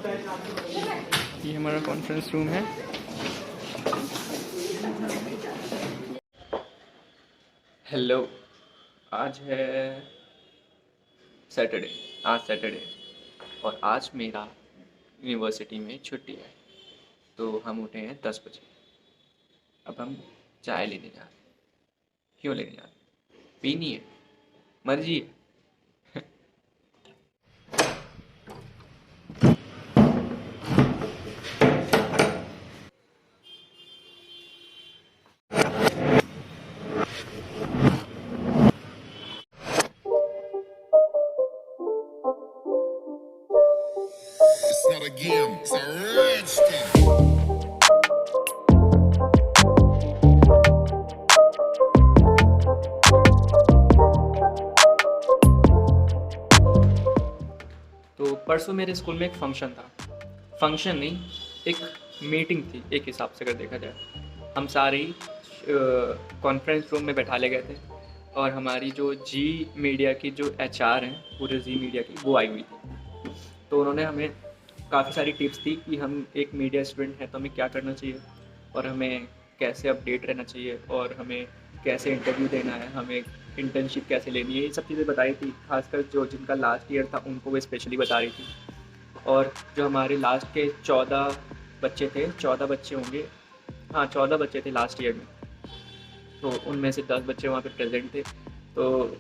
ये हमारा conference room है। हेलो, आज है सैटरडे। आज सैटरडे और आज मेरा यूनिवर्सिटी में छुट्टी है, तो हम उठे हैं 10 बजे। अब हम चाय लेने जा रहे हैं। क्यों लेने जा रहे हैं? पीनी है, मर्जी है। It's not a game, it's a rich thing. तो परसों मेरे स्कूल में एक फंक्शन था। फंक्शन नहीं, एक मीटिंग थी एक हिसाब से अगर देखा जाए। हम सारे कॉन्फ्रेंस रूम में बैठा ले गए थे और हमारी जो जी मीडिया की जो एचआर हैं पूरे जी मीडिया की, वो आई हुई थी। तो उन्होंने हमें काफ़ी सारी टिप्स दी कि हम एक मीडिया स्टूडेंट हैं तो हमें क्या करना चाहिए और हमें कैसे अपडेट रहना चाहिए और हमें कैसे इंटरव्यू देना है, हमें इंटर्नशिप कैसे लेनी है, ये सब चीज़ें बताई थी। खासकर जो जिनका लास्ट ईयर था उनको वो स्पेशली बता रही थी। और जो हमारे लास्ट के 14 बच्चे थे, 14 बच्चे होंगे, हाँ 14 बच्चे थे लास्ट ईयर में, तो उनमें से 10 बच्चे वहाँ पे प्रेजेंट थे। तो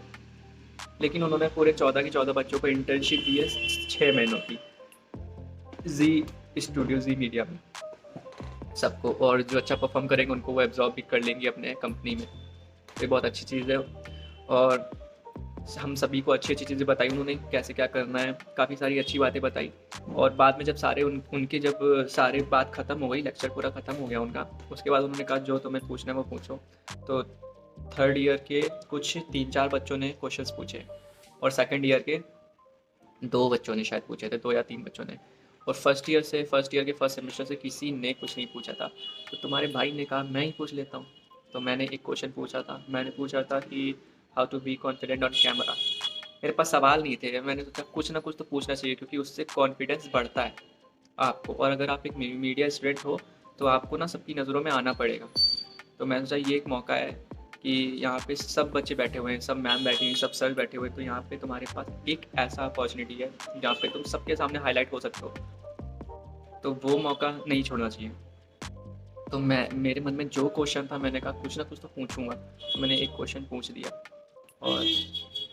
लेकिन उन्होंने पूरे 14 के 14 बच्चों को इंटर्नशिप दी है 6 महीनों की जी स्टूडियो जी मीडिया में सबको, और जो अच्छा परफॉर्म करेंगे उनको वो एब्जॉर्ब भी कर लेंगे अपने कंपनी में। तो ये बहुत अच्छी चीज़ है और हम सभी को अच्छी अच्छी चीज़ें बताई उन्होंने, कैसे क्या करना है, काफ़ी सारी अच्छी बातें बताई। और बाद में जब सारे उनके जब सारी बात ख़त्म हो गई, लेक्चर पूरा ख़त्म हो गया उनका, उसके बाद उन्होंने कहा जो तुम्हें पूछना है वो पूछो। तो थर्ड ईयर के कुछ 3-4 बच्चों ने क्वेश्चंस पूछे और सेकंड ईयर के 2 बच्चों ने शायद पूछे थे, 2 या 3 बच्चों ने। और फर्स्ट ईयर के फर्स्ट सेमेस्टर से किसी ने कुछ नहीं पूछा था। तो तुम्हारे भाई ने कहा मैं ही पूछ लेता हूँ। तो मैंने एक क्वेश्चन पूछा था, मैंने पूछा था कि how to be confident on camera. मेरे पास सवाल नहीं थे, मैंने सोचा कुछ ना कुछ तो पूछना चाहिए क्योंकि उससे कॉन्फिडेंस बढ़ता है आपको, और अगर आप एक मीडिया स्टूडेंट हो तो आपको ना सबकी नज़रों में आना पड़ेगा। तो मैंने सोचा ये एक मौका है कि यहाँ पे सब बच्चे बैठे हुए हैं, सब मैम बैठी हुई हैं, सब सर बैठे हुए हैं, तो यहाँ पे तुम्हारे पास एक ऐसा अपॉर्चुनिटी है जहाँ पे तुम सबके सामने हाईलाइट हो सकते हो। तो वो मौका नहीं छोड़ना चाहिए। तो मैं मेरे मन में जो क्वेश्चन था, मैंने कहा कुछ ना कुछ तो पूछूंगा, तो मैंने एक क्वेश्चन पूछ दिया। और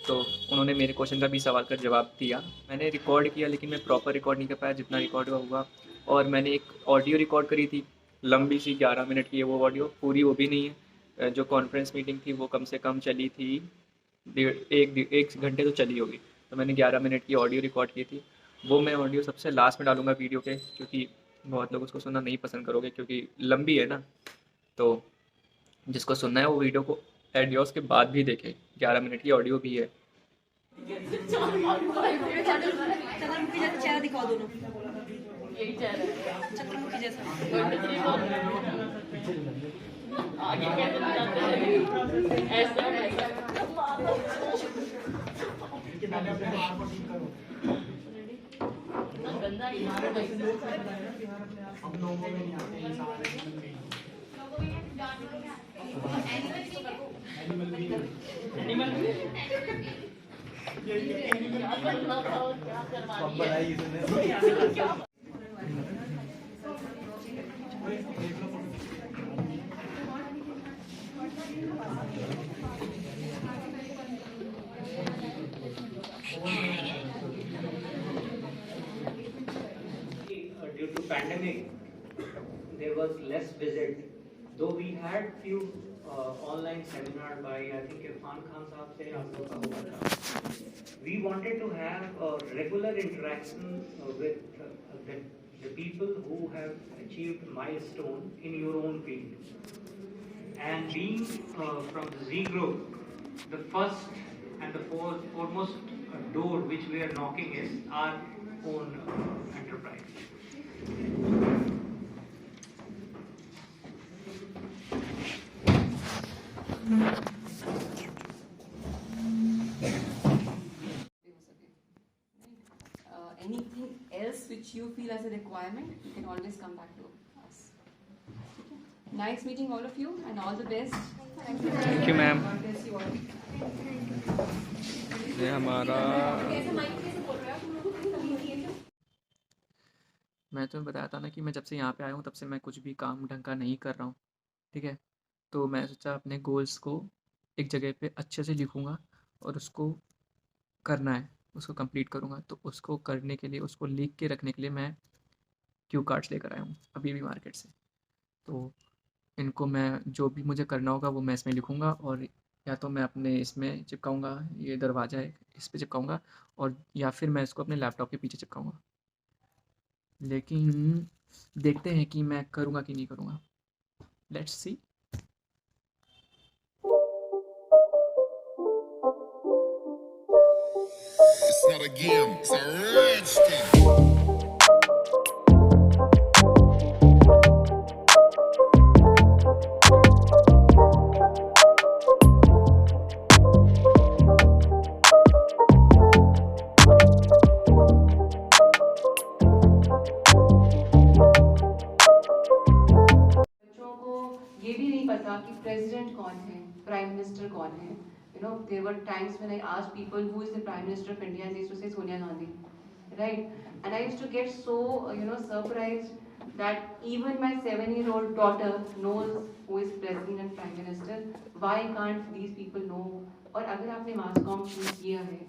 तो उन्होंने मेरे क्वेश्चन का भी सवाल का जवाब दिया। मैंने रिकॉर्ड किया लेकिन मैं प्रॉपर रिकॉर्ड नहीं कर पाया, जितना रिकॉर्ड हुआ। और मैंने एक ऑडियो रिकॉर्ड करी थी, लंबी सी 11 मिनट की है वो ऑडियो, पूरी वो भी नहीं है। जो कॉन्फ्रेंस मीटिंग थी वो कम से कम चली थी एक घंटे तो चली होगी। तो मैंने 11 मिनट की ऑडियो रिकॉर्ड की थी। वो मैं ऑडियो सबसे लास्ट में डालूंगा वीडियो के, क्योंकि बहुत लोग उसको सुनना नहीं पसंद करोगे क्योंकि लंबी है ना। तो जिसको सुनना है वो वीडियो को एडियोस के बाद भी देखे, 11 मिनट की ऑडियो भी है। चेहरा दिखाओ दोनों, चंद्रमुखी जैसा। Due to pandemic, there was less visit. Though we had few online seminar by I think Irfan Khan साहब से आप लोग का हुआ था. We wanted to have a regular interaction with the people who have achieved milestone in your own field. And being from the Z group, the first and the foremost door which we are knocking is our own enterprise. anything else which you feel as a requirement, you can always come back to us. Nice meeting all of you and all the best. Thank you, ma'am. God bless you all. ये हमारा मैं तुम्हें बताया था ना कि मैं जब से यहाँ पे आया हूँ तब से मैं कुछ भी काम ढंग का नहीं कर रहा हूँ, ठीक है। तो मैं सोचा अपने गोल्स को एक जगह पे अच्छे से लिखूँगा और उसको करना है, उसको कंप्लीट करूँगा। तो उसको करने के लिए, उसको लिख के रखने के लिए मैं क्यू कार्ड्स लेकर आया हूँ अभी भी मार्केट से। तो इनको मैं जो भी मुझे करना होगा वो मैं इसमें लिखूँगा, और या तो मैं अपने इसमें चिपकाऊँगा, ये दरवाज़ा है इस पे चिपकाऊँगा, और या फिर मैं इसको अपने लैपटॉप के पीछे चिपकाऊँगा। लेकिन देखते हैं कि मैं करूँगा कि नहीं करूँगा। Let's see. It's not a game, it's a rich thing. बच्चों को ये भी नहीं पता कि प्रेसिडेंट कौन है, प्राइम मिनिस्टर कौन है. There were times when I asked people who is the prime minister of India, and they used to say Sonia Gandhi, right? And I used to get so surprised that even my 7-year-old daughter knows who is president and prime minister. Why can't these people know? और अगर आपने मास com choose किया है,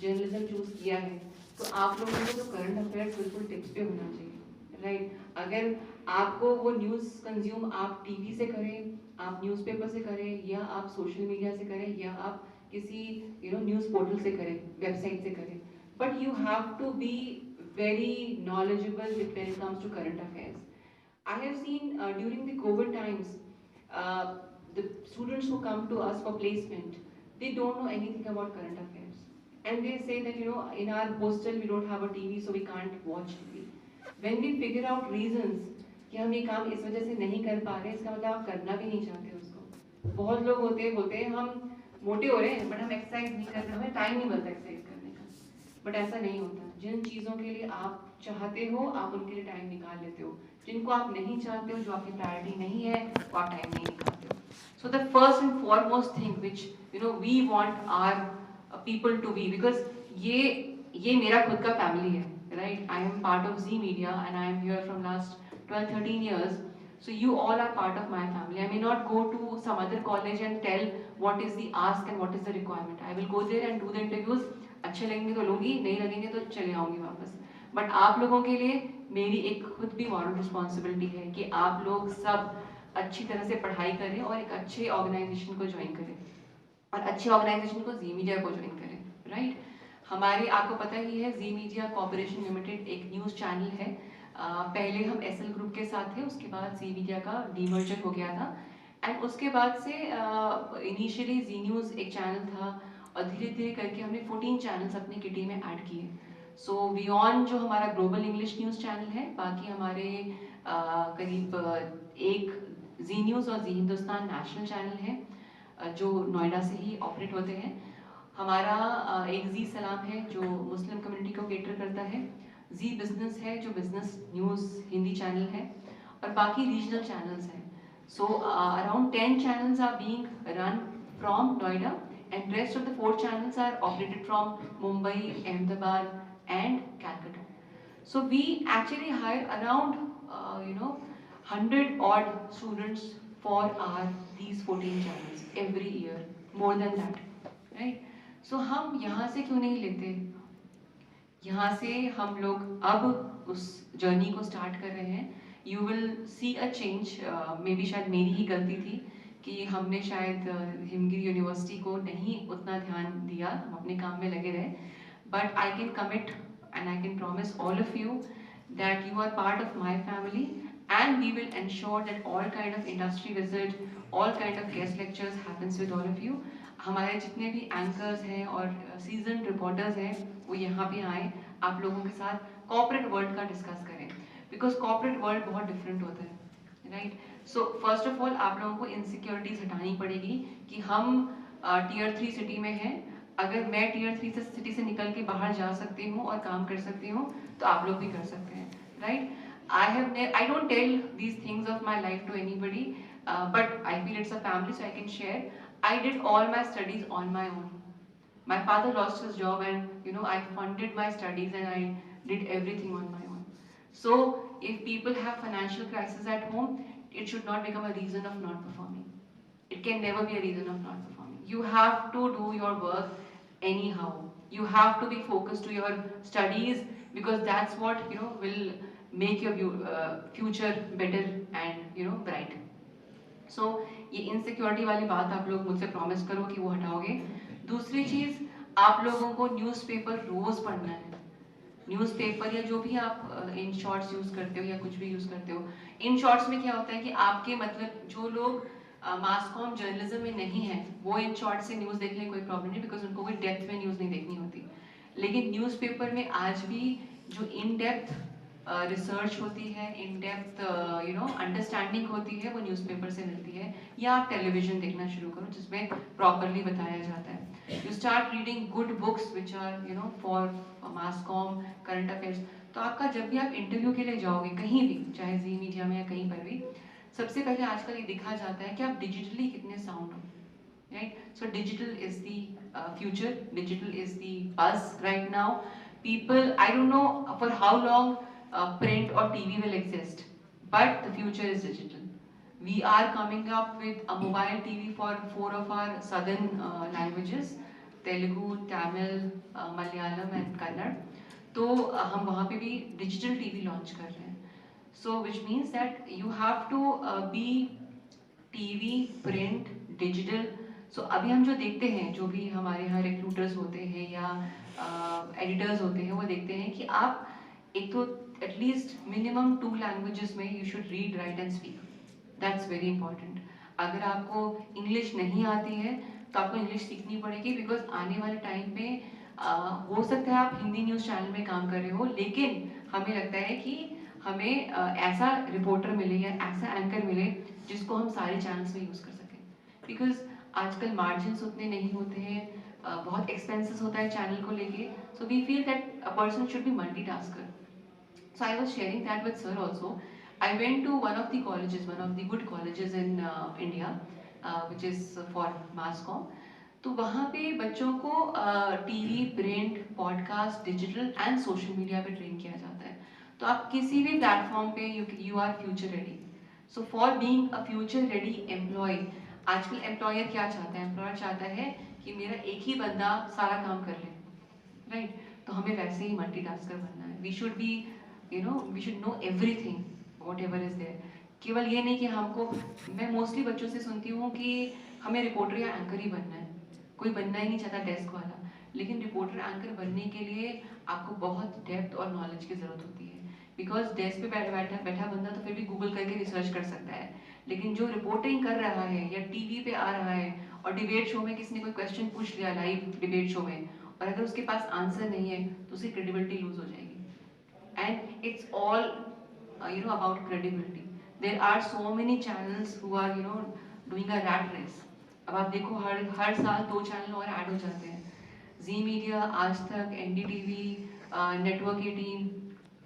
journalism choose किया है, तो आप लोगों को तो करंट अफेयर्स बिल्कुल टिप्स पे होना चाहिए, राइट? अगर आपको वो न्यूज़ कंज्यूम आप टीवी से करें, आप न्यूज़पेपर से करें, या आप सोशल मीडिया से करें, या आप किसी न्यूज़ पोर्टल से करें, वेबसाइट से करें, but you have to be very knowledgeable when it comes to current affairs. I have seen during the COVID times, the students who come to us for placement, they don't know anything about current affairs. And they say that, in our hostel we don't have a TV, so we can't watch TV. When we figure out reasons कि हम ये काम इस वजह से नहीं कर पा रहे, इसका मतलब आप करना भी नहीं चाहते उसको. बहुत लोग बोलते हैं हम मोटे हो रहे हैं बट हम एक्सरसाइज नहीं कर रहे, हमें टाइम नहीं मिलता एक्सरसाइज करने का. बट ऐसा नहीं होता. जिन चीज़ों के लिए आप चाहते हो, आप उनके लिए टाइम निकाल लेते हो. जिनको आप नहीं चाहते हो, जो आपकी प्रायोरिटी नहीं है, वो आप टाइम नहीं निकालते हो. So the first and foremost thing which we want are people to be, because ये मेरा खुद का फैमिली है, right? I am part of Z Media and I am here from last 12-13 years. So you all are part of my family. I may not go to some other college and tell what is the ask and what is the requirement. I will go there and do the interviews. अच्छे लगेंगे तो लूँगी, नहीं लगेंगे तो चले आऊँगी वापस. बट आप लोगों के लिए मेरी एक खुद भी मॉरल रिस्पॉन्सिबिलिटी है कि आप लोग सब अच्छी तरह से पढ़ाई करें और एक अच्छे ऑर्गेनाइजेशन को ज्वाइन करें, और अच्छे ऑर्गेनाइजेशन को जी मीडिया को ज्वाइन करें, राइट? हमारे आपको पता ही है, जी मीडिया कॉर्पोरेशन लिमिटेड एक न्यूज़ चैनल है. पहले हम एसएल ग्रुप के साथ थे, उसके बाद जी मीडिया का डीमर्जर हो गया था, एंड उसके बाद से इनिशियली जी न्यूज़ एक चैनल था, और धीरे धीरे करके हमने 14 चैनल्स अपने किटी में ऐड किए. सो बियॉन्ड जो हमारा ग्लोबल इंग्लिश न्यूज़ चैनल है, बाकी हमारे करीब एक जी न्यूज़ और जी हिंदुस्तान नेशनल चैनल है जो नोएडा से ही ऑपरेट होते हैं. हमारा एक जी सलाम है जो मुस्लिम कम्युनिटी को केटर करता है. जी बिजनेस है जो बिजनेस न्यूज़ हिंदी चैनल है, और बाकी रीजनल चैनल्स हैं. So around 10 channels are being run from Noida, and rest of the 4 channels are operated from Mumbai, Ahmedabad and Calcutta. So we actually hire around 100 odd students for these 14 channels every year, more than that, right? So हम यहाँ से क्यों नहीं लेते? यहाँ से हम लोग अब उस जर्नी को स्टार्ट कर रहे हैं. You will see a change. May be शायद मेरी ही गलती थी कि हमने शायद हिमगिरी यूनिवर्सिटी को नहीं उतना ध्यान दिया, हम अपने काम में लगे रहे. But I can commit and I can promise all of you that you are part of my family, and we will ensure that all kind of industry visit, all kind of guest lectures happens with all of you. हमारे जितने भी anchors हैं और season reporters हैं वो यहाँ पे आए, आप लोगों के साथ कॉर्पोरेट वर्ल्ड का डिस्कस करें, बिकॉज कॉर्पोरेट वर्ल्ड बहुत डिफरेंट होता है, right? So first of all आप लोगों को इनसिक्योरिटीज हटानी पड़ेगी कि हम टीयर 3 सिटी में हैं, अगर मैं टीयर 3 से सिटी से निकल के बाहर जा सकती हूँ और काम कर सकती हूँ तो आप लोग भी कर सकते हैं, right? I don't tell these things of my life to anybody, but I feel it's a family, so I can share. I did all my studies on my own. My father lost his job, and I funded my studies and I did everything on my own. So if people have financial crisis at home, it should not become a reason of not performing. It can never be a reason of not performing. You have to do your work anyhow. You have to be focused to your studies, because that's what will make your future better and bright. So ये insecurity वाली बात आप लोग मुझसे promise करो कि वो हटाओगे. दूसरी चीज, आप लोगों को न्यूज़पेपर रोज पढ़ना है. न्यूज़पेपर या जो भी आप इन शॉर्ट्स यूज करते हो या कुछ भी यूज करते हो, इन शॉर्ट्स में क्या होता है कि आपके मतलब जो लोग मास कॉम जर्नलिज्म में नहीं है वो इन शॉर्ट से न्यूज़ देख लें, कोई प्रॉब्लम नहीं, बिकॉज उनको कोई डेप्थ में न्यूज़ नहीं देखनी होती. लेकिन न्यूज़पेपर में आज भी जो इन डेप्थ रिसर्च होती है, इन डेप्थ अंडरस्टैंडिंग होती है, वो न्यूज़पेपर से मिलती है. या आप टेलीविजन देखना शुरू करो जिसमें प्रॉपरली बताया जाता है. You start reading good books which are for mass comm, current affairs. तो आपका जब भी आप इंटरव्यू के लिए जाओगे कहीं भी, चाहे जी मीडिया में या कहीं पर भी, सबसे पहले आजकल ये दिखा जाता है कि आप डिजिटली कितने साउंड हो, right? So digital is the future. Digital is the buzz right now. People, I don't know for how long print or TV will exist, but the future is digital. We are coming up with a mobile TV for 4 of our southern languages, Telugu, Tamil, Malayalam and Kannada. तो हम वहाँ पे भी digital TV launch कर रहे हैं. So which means that you have to be TV, print, digital. So अभी हम जो देखते हैं, जो भी हमारे यहाँ रिक्रूटर्स होते हैं या एडिटर्स होते हैं, वो देखते हैं कि आप एक तो एटलीस्ट मिनिमम 2 लैंग्वेजेस में you should read, right and speak. That's very important. अगर आपको इंग्लिश नहीं आती है तो आपको इंग्लिश सीखनी पड़ेगी, बिकॉज आने वाले टाइम पे हो सकता है आप हिंदी न्यूज़ चैनल में काम कर रहे हो, लेकिन हमें लगता है कि हमें ऐसा रिपोर्टर मिले या ऐसा एंकर मिले जिसको हम सारे चैनल्स में यूज़ कर सकें. बिकॉज आजकल मार्जिन्स उतने नहीं होते हैं, बहुत एक्सपेंसेस होता है चैनल को लेके. So we feel that a person should be multitasker. So I was sharing that with sir also. I went to one of the colleges, one of the good colleges in India, which is for mass comm. तो वहाँ पे बच्चों को TV, print, podcast, digital and social media पे train किया जाता है. तो आप किसी भी प्लेटफॉर्म पे you are future ready. So for being a future ready employ, आजकल एम्प्लॉयर क्या चाहता है? एम्प्लॉयर चाहता है कि मेरा एक ही बंदा सारा काम कर ले, राइट? तो हमें वैसे ही मल्टीटास्कर बनना है. We should be we should know everything, whatever is there. केवल ये नहीं कि हमको, मैं मोस्टली बच्चों से सुनती हूँ कि हमें रिपोर्टर या एंकर ही बनना है. कोई बनना ही नहीं चाहता डेस्क वाला. लेकिन रिपोर्टर एंकर बनने के लिए आपको बहुत डेप्थ और नॉलेज की ज़रूरत होती है. बिकॉज डेस्क पे बैठा बंदा तो फिर भी गूगल करके रिसर्च कर सकता है, लेकिन जो रिपोर्टिंग कर रहा है या टीवी पे आ रहा है और डिबेट शो में किसी ने कोई क्वेश्चन पूछ लिया लाइव डिबेट शो में, और अगर उसके पास आंसर नहीं है तो उसकी क्रेडिबिलिटी लूज हो जाएगी. And it's all about credibility. There are so many channels who are doing a rat race. अब आप देखो हर साल 2 चैनल और ऐड हो जाते हैं. जी मीडिया, आज तक, एनडीटीवी, नेटवर्क 18,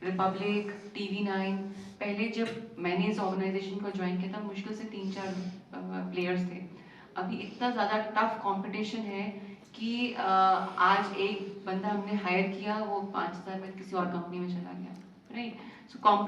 रिपब्लिक, TV9. पहले जब मैंने इस ऑर्गेनाइजेशन को ज्वाइन किया था मुश्किल से 3-4 प्लेयर्स थे. अभी इतना ज़्यादा टफ कंपटीशन है कि आज एक बंदा हमने हायर किया, वो 5,000 में किसी और कंपनी में चला गया, राइट? सो